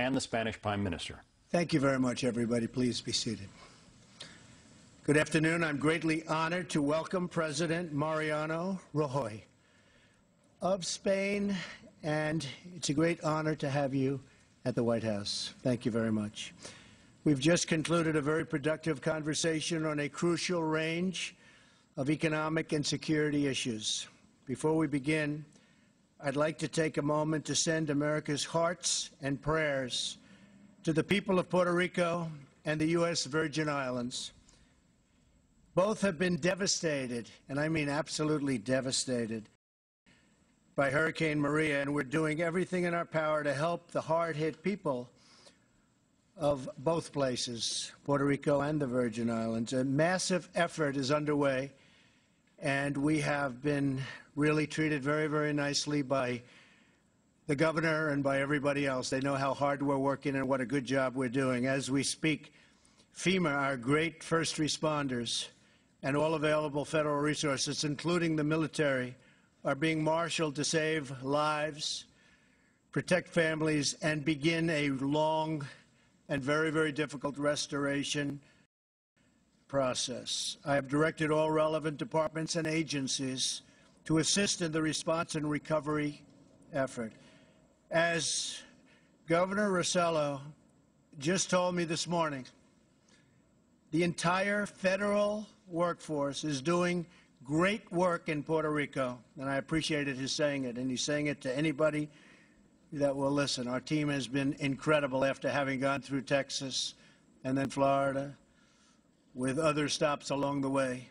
and the Spanish Prime Minister. Thank you very much, everybody. Please be seated. Good afternoon. I'm greatly honored to welcome President Mariano Rajoy of Spain, and it's a great honor to have you at the White House. Thank you very much. We've just concluded a very productive conversation on a crucial range of economic and security issues. Before we begin, I'd like to take a moment to send America's hearts and prayers to the people of Puerto Rico and the U.S. Virgin Islands. Both have been devastated, and I mean absolutely devastated, by Hurricane Maria, and we're doing everything in our power to help the hard-hit people of both places, Puerto Rico and the Virgin Islands. A massive effort is underway, and we have been really treated very, very nicely by the governor and by everybody else. They know how hard we're working and what a good job we're doing. As we speak, FEMA, our great first responders, and all available federal resources, including the military, are being marshaled to save lives, protect families, and begin a long and very, very difficult restoration process. I have directed all relevant departments and agencies to assist in the response and recovery effort. As Governor Rossello just told me this morning, the entire federal workforce is doing great work in Puerto Rico, and I appreciated his saying it, and he's saying it to anybody that will listen. Our team has been incredible after having gone through Texas and then Florida with other stops along the way.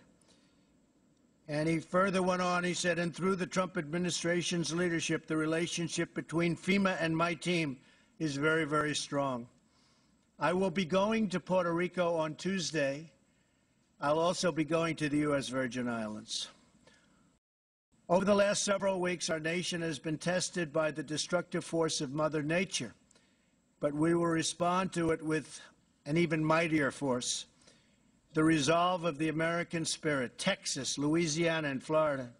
And he further went on, he said, and through the Trump administration's leadership, the relationship between FEMA and my team is very, very strong. I will be going to Puerto Rico on Tuesday. I'll also be going to the U.S. Virgin Islands. Over the last several weeks, our nation has been tested by the destructive force of Mother Nature, but we will respond to it with an even mightier force. The resolve of the American spirit. Texas, Louisiana, and Florida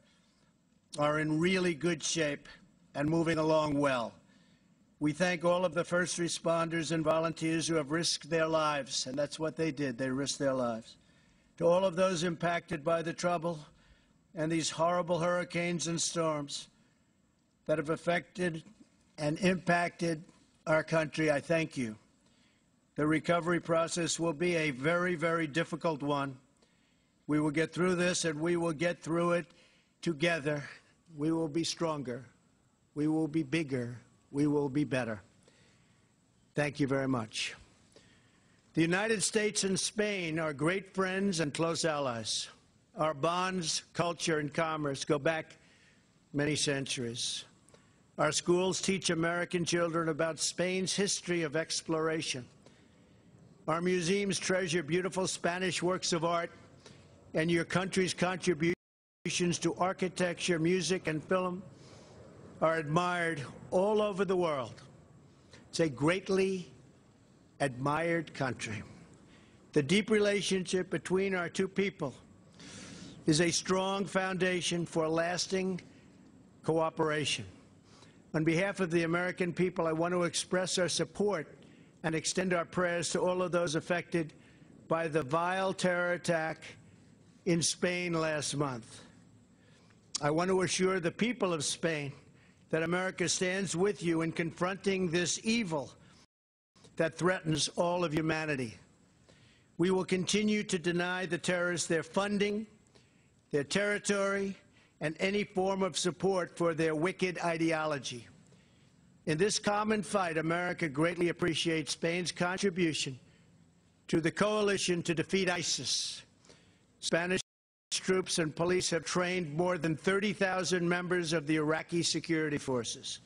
are in really good shape and moving along well. We thank all of the first responders and volunteers who have risked their lives, and that's what they did. They risked their lives. To all of those impacted by the trouble and these horrible hurricanes and storms that have affected and impacted our country, I thank you. The recovery process will be a very, very difficult one. We will get through this, and we will get through it together. We will be stronger. We will be bigger. We will be better. Thank you very much. The United States and Spain are great friends and close allies. Our bonds, culture, and commerce go back many centuries. Our schools teach American children about Spain's history of exploration. Our museums treasure beautiful Spanish works of art, and your country's contributions to architecture, music, and film are admired all over the world. It's a greatly admired country. The deep relationship between our two people is a strong foundation for lasting cooperation. On behalf of the American people, I want to express our support and extend our prayers to all of those affected by the vile terror attack in Spain last month. I want to assure the people of Spain that America stands with you in confronting this evil that threatens all of humanity. We will continue to deny the terrorists their funding, their territory, and any form of support for their wicked ideology. In this common fight, America greatly appreciates Spain's contribution to the coalition to defeat ISIS. Spanish troops and police have trained more than 30,000 members of the Iraqi security forces.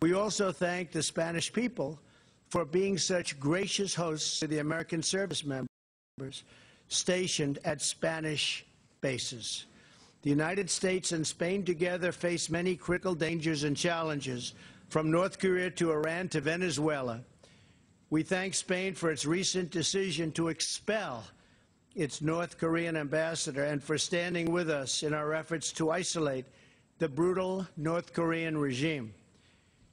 We also thank the Spanish people for being such gracious hosts to the American service members stationed at Spanish bases. The United States and Spain together face many critical dangers and challenges, from North Korea to Iran to Venezuela. We thank Spain for its recent decision to expel its North Korean ambassador and for standing with us in our efforts to isolate the brutal North Korean regime.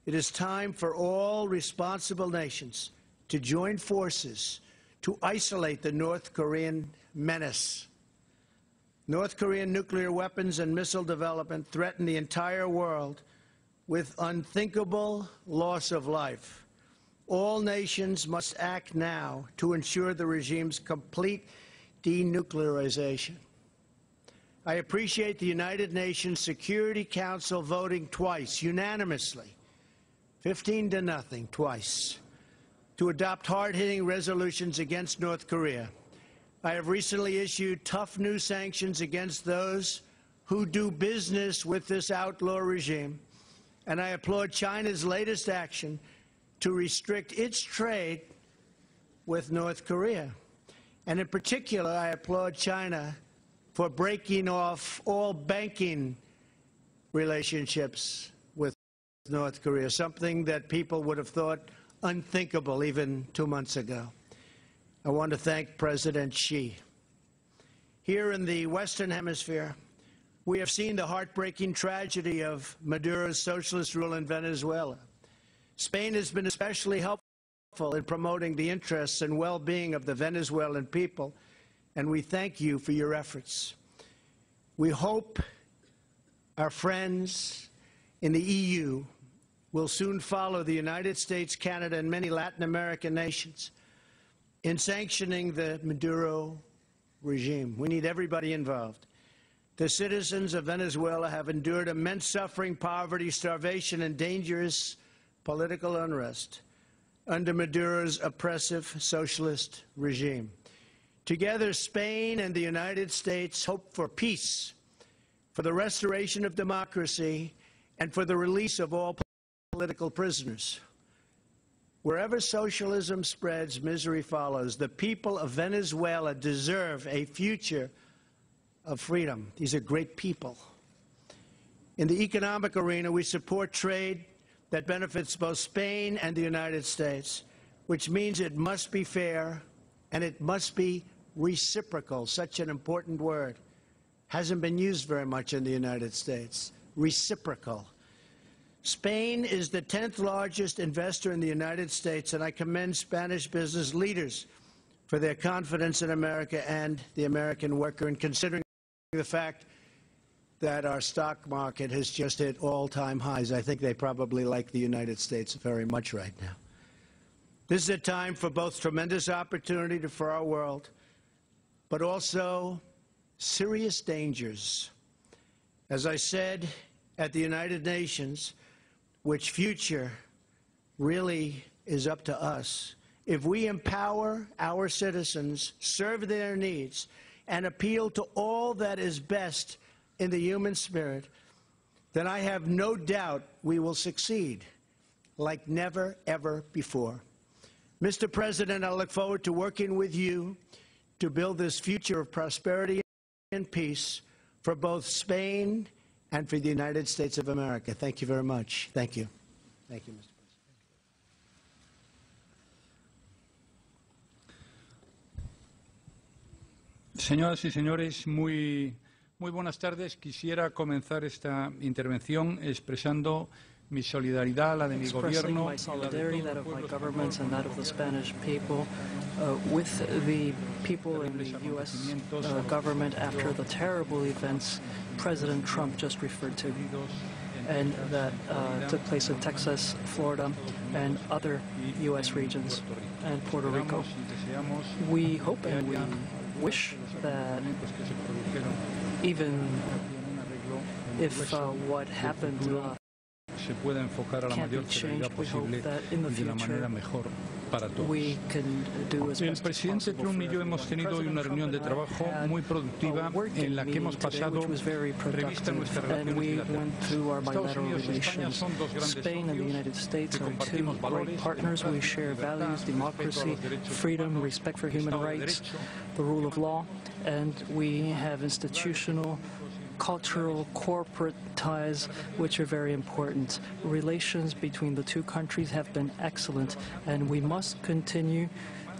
It is time for all responsible nations to join forces to isolate the North Korean menace. North Korean nuclear weapons and missile development threaten the entire world with unthinkable loss of life. All nations must act now to ensure the regime's complete denuclearization. I appreciate the United Nations Security Council voting twice, unanimously, 15-0, twice, to adopt hard-hitting resolutions against North Korea. I have recently issued tough new sanctions against those who do business with this outlaw regime, and I applaud China's latest action to restrict its trade with North Korea. And in particular, I applaud China for breaking off all banking relationships with North Korea, something that people would have thought unthinkable even 2 months ago. I want to thank President Xi. Here in the Western Hemisphere, we have seen the heartbreaking tragedy of Maduro's socialist rule in Venezuela. Spain has been especially helpful in promoting the interests and well-being of the Venezuelan people, and we thank you for your efforts. We hope our friends in the EU will soon follow the United States, Canada, and many Latin American nations in sanctioning the Maduro regime. We need everybody involved. The citizens of Venezuela have endured immense suffering, poverty, starvation, and dangerous political unrest under Maduro's oppressive socialist regime. Together, Spain and the United States hope for peace, for the restoration of democracy, and for the release of all political prisoners. Wherever socialism spreads, misery follows. The people of Venezuela deserve a future of freedom. These are great people. In the economic arena, we support trade that benefits both Spain and the United States, which means it must be fair and it must be reciprocal. Such an important word. Hasn't been used very much in the United States. Reciprocal. Spain is the 10th largest investor in the United States, and I commend Spanish business leaders for their confidence in America and the American worker, and considering the fact that our stock market has just hit all-time highs. I think they probably like the United States very much right now. This is a time for both tremendous opportunity for our world, but also serious dangers. As I said at the United Nations, which future really is up to us. If we empower our citizens, serve their needs, and appeal to all that is best in the human spirit, then I have no doubt we will succeed like never, ever before. Mr. President, I look forward to working with you to build this future of prosperity and peace for both Spain and for the United States of America. Thank you very much. Thank you. Thank you, Mr. President. Señoras y señores, muy buenas tardes. Quisiera comenzar esta intervención expresando mi solidaridad, la de mi gobierno, my solidarity, that of my government and that of the Spanish people, with the people in the U.S. Government after the terrible events President Trump just referred to, and that took place in Texas, Florida, and other U.S. regions, and Puerto Rico. We hope and we wish that even if what happened se pueda enfocar a la mayor celeridad posible y de la manera mejor para todos. El presidente Trump y yo hemos tenido hoy una reunión de trabajo muy productiva en la que hemos pasado revista en nuestras relaciones bilaterales. Estados Unidos y España son dos grandes socios que compartimos valores, we share values, democracy, freedom, respect for human rights, the rule of law, and we have institutional, cultural, corporate ties, which are very important. Relations between the two countries have been excellent, and we must continue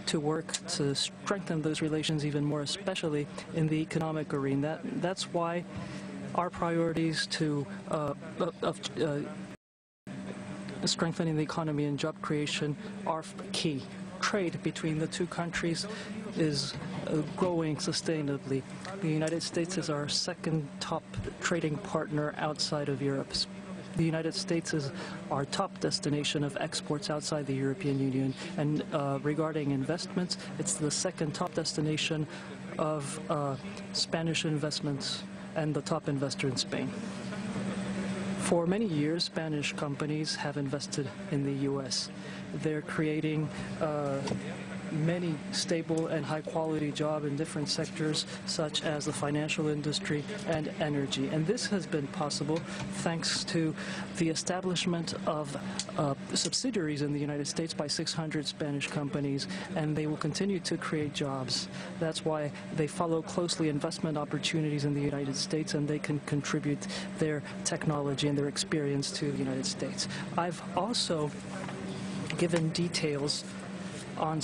to work to strengthen those relations even more, especially in the economic arena. That's why our priorities strengthening the economy and job creation are key. Trade between the two countries is growing sustainably. The United States is our second top trading partner outside of Europe. The United States is our top destination of exports outside the European Union. And regarding investments, it's the second top destination of Spanish investments and the top investor in Spain. For many years, Spanish companies have invested in the U.S. They're creating many stable and high-quality jobs in different sectors, such as the financial industry and energy. And this has been possible thanks to the establishment of subsidiaries in the United States by 600 Spanish companies, and they will continue to create jobs. That's why they follow closely investment opportunities in the United States, and they can contribute their technology and their experience to the United States. I've also given details on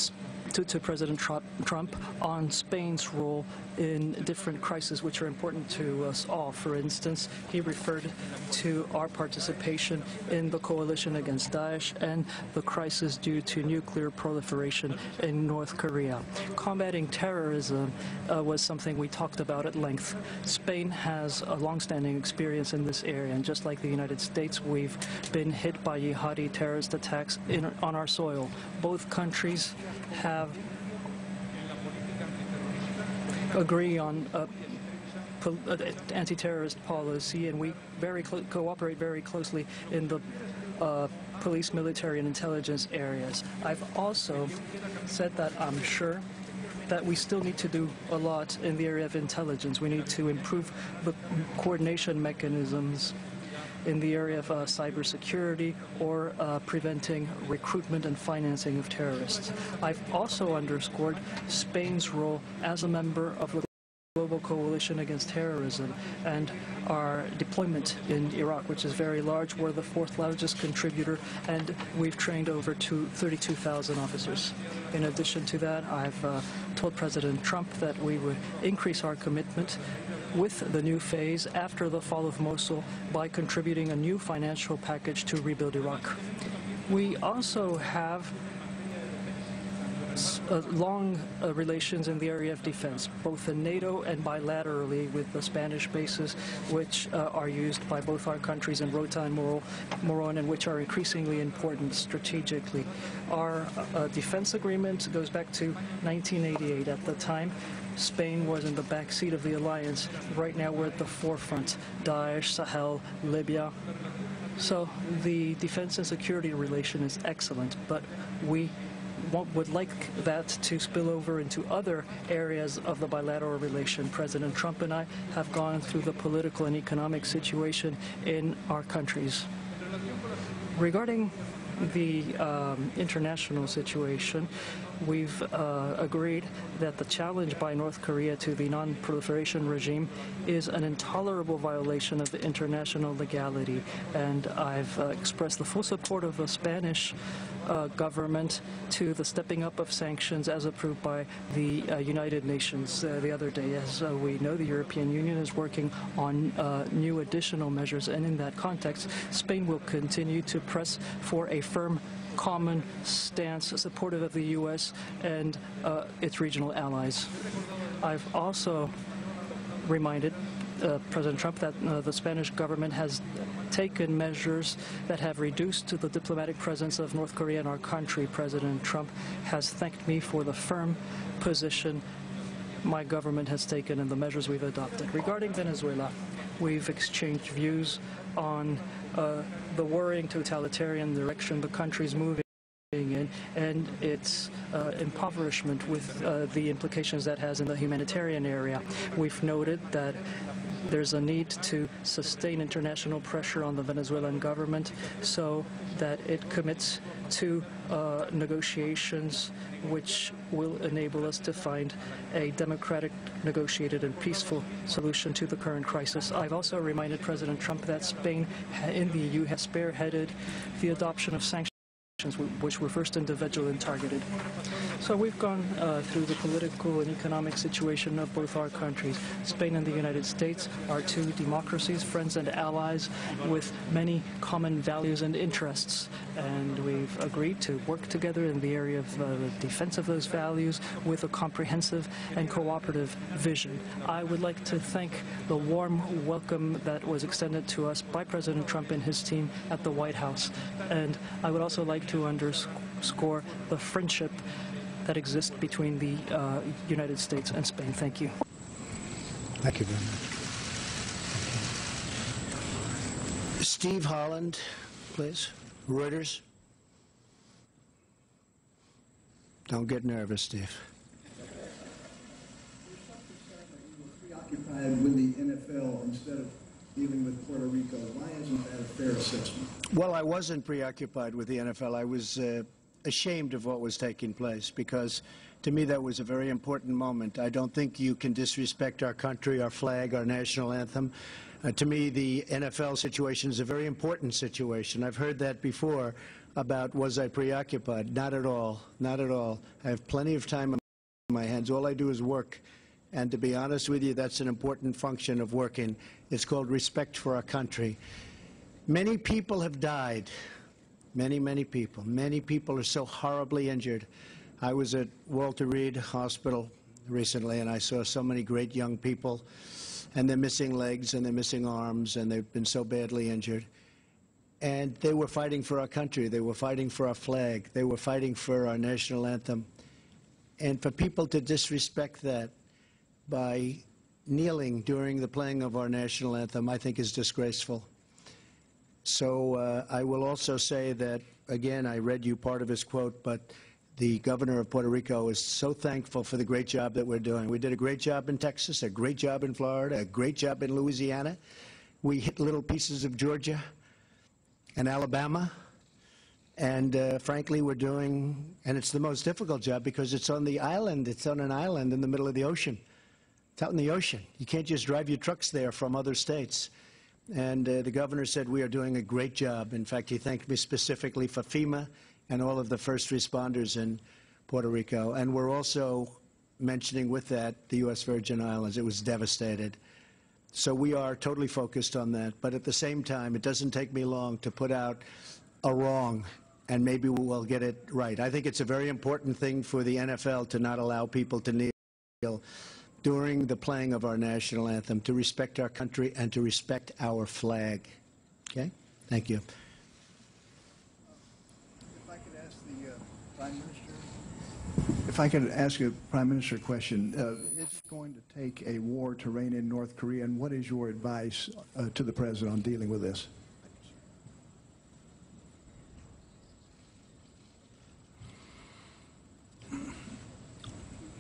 to President Trump on Spain's role in different crises which are important to us all. For instance, he referred to our participation in the coalition against Daesh and the crisis due to nuclear proliferation in North Korea. Combating terrorism was something we talked about at length. Spain has a long-standing experience in this area, and just like the United States, we've been hit by jihadi terrorist attacks on our soil. Both countries have agree on anti-terrorist policy, and we cooperate very closely in the police, military, and intelligence areas. I've also said that I'm sure that we still need to do a lot in the area of intelligence. We need to improve the coordination mechanisms in the area of cybersecurity or preventing recruitment and financing of terrorists. I've also underscored Spain's role as a member of the Global Coalition Against Terrorism and our deployment in Iraq, which is very large. We're the fourth largest contributor, and we've trained over 32,000 officers. In addition to that, I've told President Trump that we would increase our commitment with the new phase after the fall of Mosul by contributing a new financial package to rebuild Iraq. We also have long relations in the area of defense, both in NATO and bilaterally with the Spanish bases, which are used by both our countries in Rota and Moron, and which are increasingly important strategically. Our defense agreement goes back to 1988. At the time, Spain was in the back seat of the alliance. Right now, we're at the forefront. Daesh, Sahel, Libya. So the defense and security relation is excellent, but we would like that to spill over into other areas of the bilateral relation. President Trump and I have gone through the political and economic situation in our countries. Regarding the international situation, we've agreed that the challenge by North Korea to the non-proliferation regime is an intolerable violation of international legality, and I've expressed the full support of the Spanish government to the stepping up of sanctions as approved by the United Nations the other day. As we know, the European Union is working on new additional measures, and in that context, Spain will continue to press for a firm common stance supportive of the U.S. and its regional allies. I've also reminded President Trump that the Spanish government has taken measures that have reduced the diplomatic presence of North Korea in our country. President Trump has thanked me for the firm position my government has taken and the measures we've adopted. Regarding Venezuela, we've exchanged views on the worrying totalitarian direction the country's moving in and its impoverishment with the implications that has in the humanitarian area. We've noted that there's a need to sustain international pressure on the Venezuelan government so that it commits to negotiations which will enable us to find a democratic, negotiated, and peaceful solution to the current crisis. I've also reminded President Trump that Spain in the EU has spearheaded the adoption of sanctions elections, which were first individual and targeted. So we've gone through the political and economic situation of both our countries. Spain and the United States are two democracies, friends and allies with many common values and interests. And we've agreed to work together in the area of the defense of those values with a comprehensive and cooperative vision. I would like to thank the warm welcome that was extended to us by President Trump and his team at the White House. And I would also like to underscore the friendship that exists between the United States and Spain. Thank you. Thank you very much. Steve Holland, please. Reuters. Don't get nervous, Steve. Preoccupied with the NFL instead of dealing with Puerto Rico. Why isn't that a fair assessment? Well, I wasn't preoccupied with the NFL. I was ashamed of what was taking place because, to me, that was a very important moment. I don't think you can disrespect our country, our flag, our national anthem. To me, the NFL situation is a very important situation. I've heard that before about was I preoccupied. Not at all. Not at all. I have plenty of time on my hands. All I do is work. And to be honest with you, that's an important function of working. It's called respect for our country. Many people have died. Many, many people. Many people are so horribly injured. I was at Walter Reed Hospital recently, and I saw so many great young people, and they're missing legs, and they're missing arms, and they've been so badly injured. And they were fighting for our country. They were fighting for our flag. They were fighting for our national anthem. And for people to disrespect that by kneeling during the playing of our national anthem, I think is disgraceful. So I will also say that, again, I read you part of his quote, but the governor of Puerto Rico is so thankful for the great job that we're doing. We did a great job in Texas, a great job in Florida, a great job in Louisiana. We hit little pieces of Georgia and Alabama. And frankly, we're doing, and it's the most difficult job because it's on the island. It's on an island in the middle of the ocean. It's out in the ocean. You can't just drive your trucks there from other states. And the governor said we are doing a great job. In fact, he thanked me specifically for FEMA and all of the first responders in Puerto Rico. And we're also mentioning with that the U.S. Virgin Islands. It was devastated. So we are totally focused on that. But at the same time, it doesn't take me long to put out a wrong, and maybe we'll get it right. I think it's a very important thing for the NFL to not allow people to kneel during the playing of our national anthem, to respect our country and to respect our flag. Okay? Thank you. If I could ask the Prime Minister, if I could ask a Prime Minister question, is it going to take a war to rein in North Korea, and what is your advice to the President on dealing with this?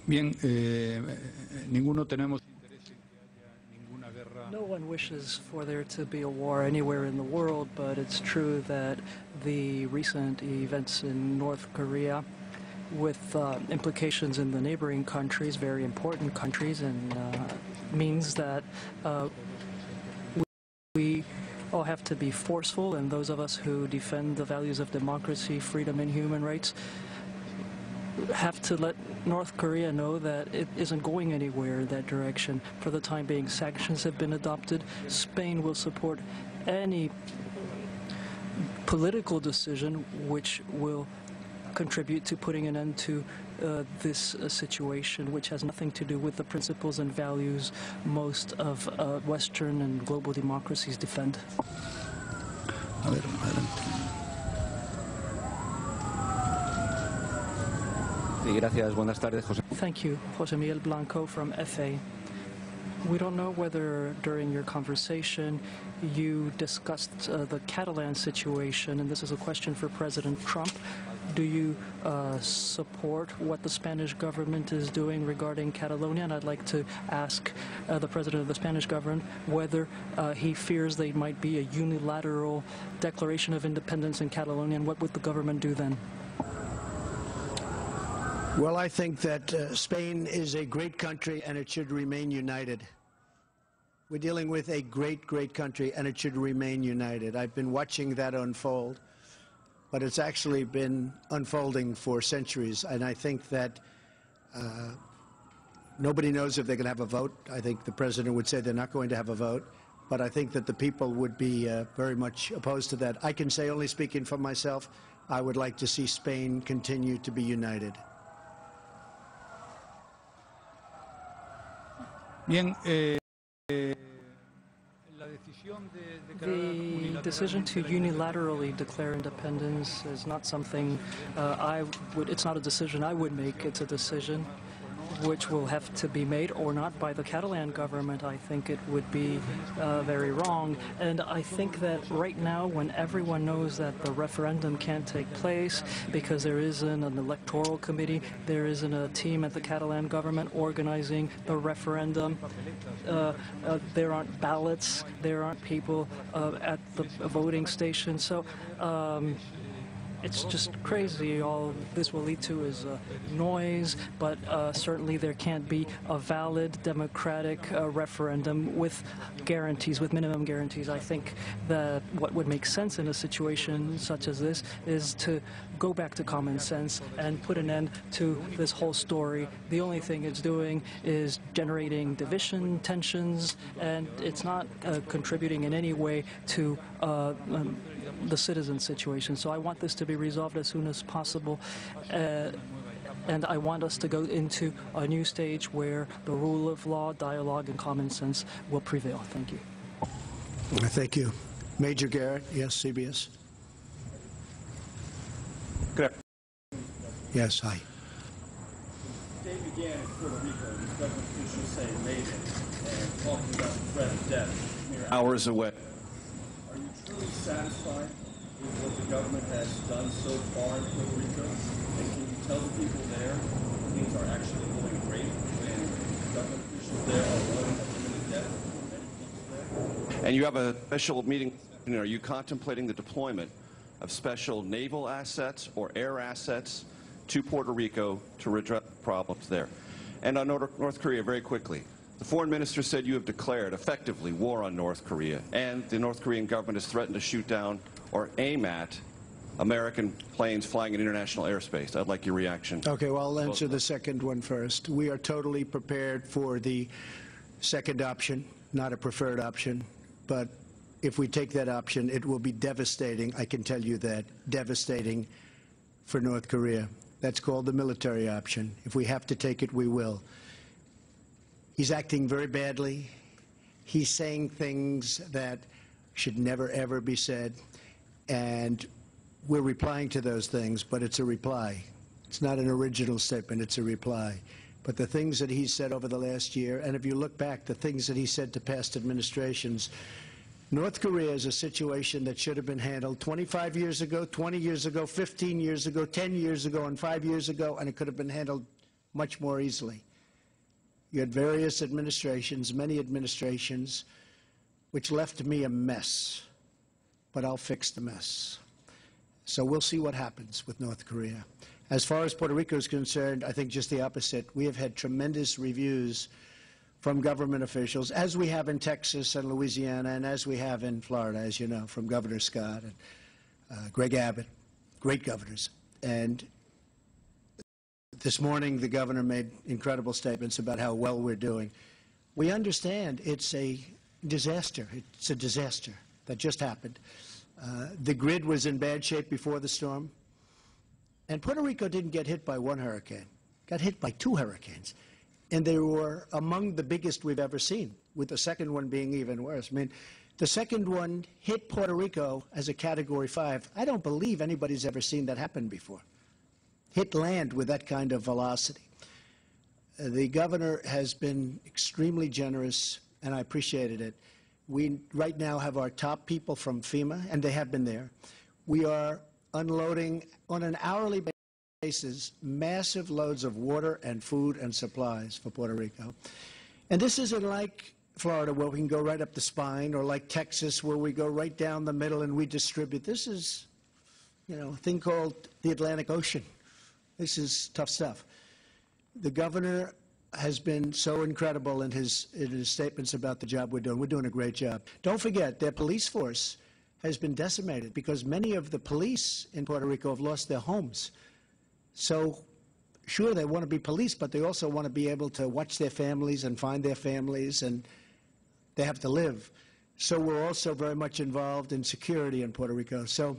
Bien, ninguno tenemos interés en que haya ninguna guerra. No one wishes for there to be a war anywhere in the world, but it's true that the recent events in North Korea, with implications in the neighboring countries, very important countries, and means that we all have to be forceful, and those of us who defend the values of democracy, freedom, and human rights have to let North Korea know that it isn't going anywhere in that direction. For the time being, sanctions have been adopted. Spain will support any political decision which will contribute to putting an end to this situation, which has nothing to do with the principles and values most of Western and global democracies defend. Gracias. Buenas tardes, José. Thank you, José Miguel Blanco from FA. We don't know whether during your conversation you discussed the Catalan situation, and this is a question for President Trump. Do you support what the Spanish government is doing regarding Catalonia? And I'd like to ask the President of the Spanish government whether he fears there might be a unilateral declaration of independence in Catalonia, and what would the government do then? Well, I think that Spain is a great country and it should remain united. We're dealing with a great, great country and it should remain united. I've been watching that unfold but it's actually been unfolding for centuries. And I think that nobody knows if they're going to have a vote. I think the president would say they're not going to have a vote. But I think that the people would be very much opposed to that. I can say, only speaking for myself, I would like to see Spain continue to be united. Bien, the decision to unilaterally declare independence is not something it's not a decision I would make. It's a decision which will have to be made or not by the Catalan government. I think it would be very wrong. And I think that right now, when everyone knows that the referendum can't take place because there isn't an electoral committee, there isn't a team at the Catalan government organizing the referendum, there aren't ballots, there aren't people at the voting station. So it's just crazy. All this will lead to is noise, but certainly there can't be a valid democratic referendum with guarantees, with minimum guarantees. I think that what would make sense in a situation such as this is to go back to common sense and put an end to this whole story. The only thing it's doing is generating division, tensions, and it's not contributing in any way to the citizen situation. So I want this to be resolved as soon as possible. And I want us to go into a new stage where the rule of law, dialogue, and common sense will prevail. Thank you. Thank you. Major Garrett, yes, CBS. Good. Yes, hi. Day began in Puerto Rico with government officials saying amazing and talking about the threat of death mere hours away. Are you truly satisfied with what the government has done so far in Puerto Rico? And can you tell the people there things are actually going great when government officials there are warning of imminent death for many people there? And you have a special meeting. Are you contemplating the deployment of special naval assets or air assets to Puerto Rico to address problems there? And on North Korea, very quickly. The foreign minister said you have declared effectively war on North Korea, and the North Korean government has threatened to shoot down or aim at American planes flying in international airspace. I'd like your reaction. Okay, well, I'll answer the second one first. We are totally prepared for the second option, not a preferred option. But if we take that option, it will be devastating. I can tell you that. Devastating for North Korea. That's called the military option. If we have to take it, we will. He's acting very badly. He's saying things that should never, ever be said. And we're replying to those things, but it's a reply. It's not an original statement, it's a reply. But the things that he said over the last year, and if you look back, the things that he said to past administrations, North Korea is a situation that should have been handled 25 years ago, 20 years ago, 15 years ago, 10 years ago, and 5 years ago, and it could have been handled much more easily. You had various administrations, many administrations, which left me a mess. But I'll fix the mess. So we'll see what happens with North Korea. As far as Puerto Rico is concerned, I think just the opposite. We have had tremendous reviews from government officials, as we have in Texas and Louisiana, and as we have in Florida, as you know, from Governor Scott and Greg Abbott, great governors. And this morning, the governor made incredible statements about how well we're doing. We understand it's a disaster. It's a disaster that just happened. The grid was in bad shape before the storm. And Puerto Rico didn't get hit by one hurricane. Got hit by 2 hurricanes. And they were among the biggest we've ever seen, with the second one being even worse. I mean, the second one hit Puerto Rico as a Category 5. I don't believe anybody's ever seen that happen before. Hit land with that kind of velocity. The governor has been extremely generous, and I appreciated it. We right now have our top people from FEMA, and they have been there. We are unloading on an hourly basis massive loads of water and food and supplies for Puerto Rico. And this isn't like Florida, where we can go right up the spine, or like Texas, where we go right down the middle and we distribute. This is, you know, a thing called the Atlantic Ocean. This is tough stuff. The governor has been so incredible in his statements about the job we're doing. We're doing a great job. Don't forget, their police force has been decimated because many of the police in Puerto Rico have lost their homes. So sure, they want to be police, but they also want to be able to watch their families and find their families, and they have to live. So we're also very much involved in security in Puerto Rico. So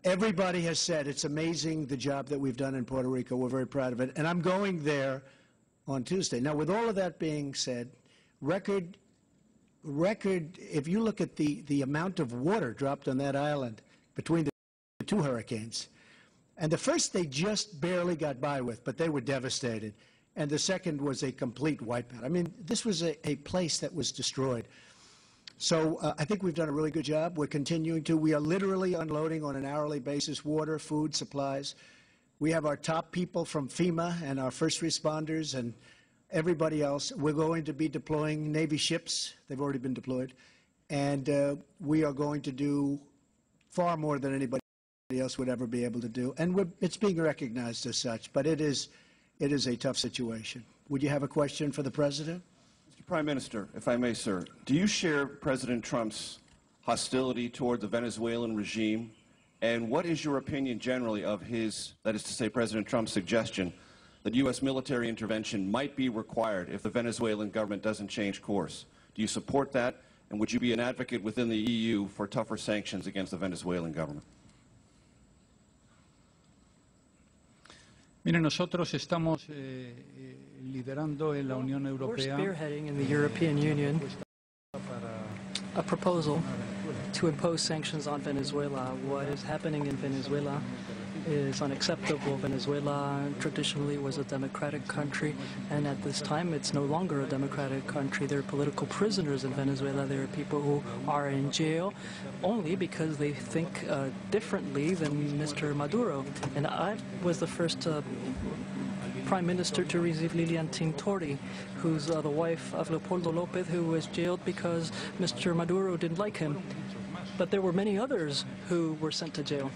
everybody has said it's amazing the job that we've done in Puerto Rico. We're very proud of it. And I'm going there on Tuesday. Now, with all of that being said, record, if you look at the amount of water dropped on that island between the two hurricanes, and the first they just barely got by with, but they were devastated. And the second was a complete wipeout. I mean, this was a place that was destroyed. So I think we've done a really good job. We're continuing to. We are literally unloading on an hourly basis water, food, supplies. We have our top people from FEMA and our first responders and everybody else. We're going to be deploying Navy ships. They've already been deployed. And we are going to do far more than anybody else would ever be able to do. And it's being recognized as such. But it is a tough situation. Would you have a question for the President? Mr. Prime Minister, if I may, sir, do you share President Trump's hostility toward the Venezuelan regime? And what is your opinion generally of his, that is to say, President Trump's suggestion that U.S. military intervention might be required if the Venezuelan government doesn't change course? Do you support that? And would you be an advocate within the EU for tougher sanctions against the Venezuelan government? Mire, nosotros estamos liderando en la Unión Europea. We're spearheading in the European Union a proposal to impose sanctions on Venezuela. What is happening in Venezuela is unacceptable. Venezuela traditionally was a democratic country, and at this time it's no longer a democratic country. There are political prisoners in Venezuela. There are people who are in jail only because they think differently than Mr. Maduro. And I was the first Prime Minister to receive Lilian Tintori, who's the wife of Leopoldo López, who was jailed because Mr. Maduro didn't like him. But there were many others who were sent to jail.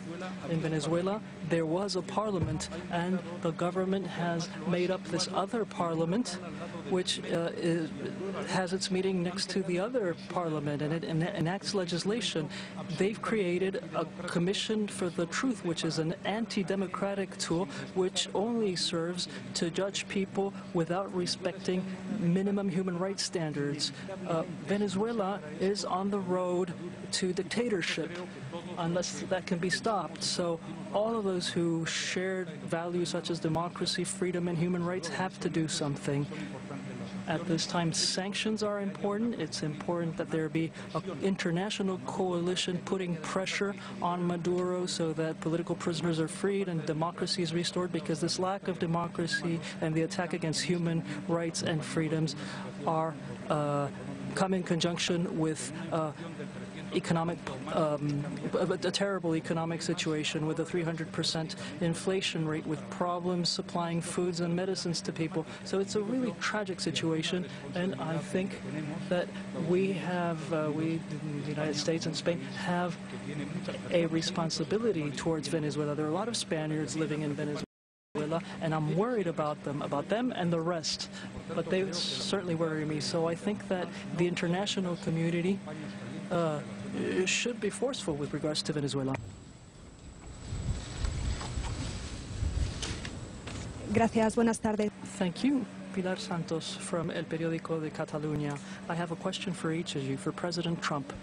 In Venezuela, there was a parliament, and the government has made up this other parliament, which has its meeting next to the other parliament, and it enacts legislation. They've created a commission for the truth, which is an anti-democratic tool, which only serves to judge people without respecting minimum human rights standards. Venezuela is on the road to dictatorship unless that can be stopped. So all of those who share values such as democracy, freedom, and human rights have to do something. At this time, sanctions are important. It's important that there be an international coalition putting pressure on Maduro so that political prisoners are freed and democracy is restored, because this lack of democracy and the attack against human rights and freedoms are come in conjunction with a terrible economic situation with a 300% inflation rate, with problems supplying foods and medicines to people. So it's a really tragic situation, and I think that we have, we, the United States and Spain, have a responsibility towards Venezuela. There are a lot of Spaniards living in Venezuela, and I'm worried about them and the rest, but they certainly worry me. So I think that the international community should be forceful with regards to Venezuela. Gracias. Buenas tardes. Thank you. Pilar Santos from El Periódico de Catalunya. I have a question for each of you. For President Trump,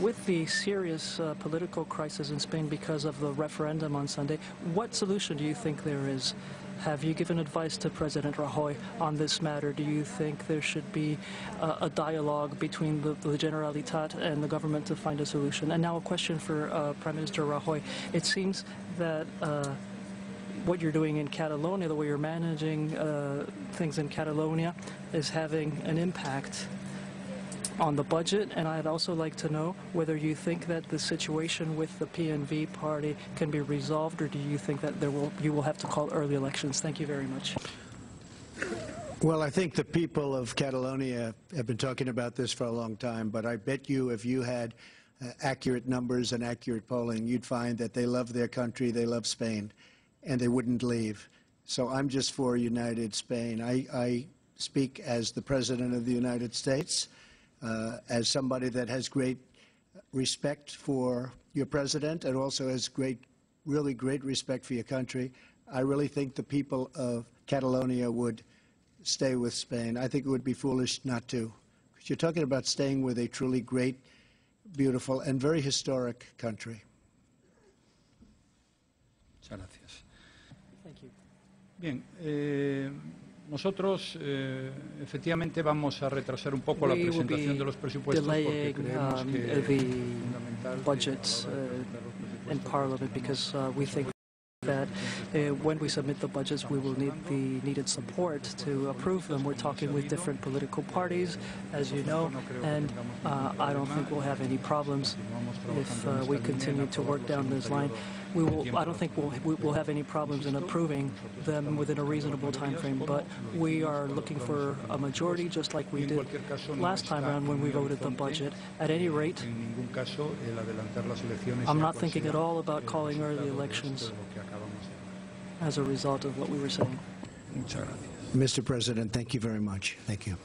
with the serious political crisis in Spain because of the referendum on Sunday, what solution do you think there is? Have you given advice to President Rajoy on this matter? Do you think there should be a dialogue between the Generalitat and the government to find a solution? And now a question for Prime Minister Rajoy. It seems that what you're doing in Catalonia, the way you're managing things in Catalonia, is having an impact on the budget, and I'd also like to know whether you think that the situation with the PNV party can be resolved, or do you think that you will have to call early elections? Thank you very much. Well, I think the people of Catalonia have been talking about this for a long time, but I bet you if you had accurate numbers and accurate polling, you'd find that they love their country, they love Spain, and they wouldn't leave. So I'm just for united Spain. I speak as the President of the United States, as somebody that has great respect for your president and also has really great respect for your country, I really think the people of Catalonia would stay with Spain. I think it would be foolish not to, because you're talking about staying with a truly great, beautiful, and very historic country. Muchas gracias. Thank you. Bien, nosotros efectivamente vamos a retrasar un poco la presentación de los presupuestos porque creemos que es fundamental budgets in Parliament because we think that when we submit the budgets, we will need the needed support to approve them. We're talking with different political parties, as you know, and I don't think we'll have any problems if we continue to work down this line. I don't think we'll have any problems in approving them within a reasonable time frame, but we are looking for a majority, just like we did last time around when we voted the budget. At any rate, I'm not thinking at all about calling early elections as a result of what we were saying. Mr. President, thank you very much. Thank you.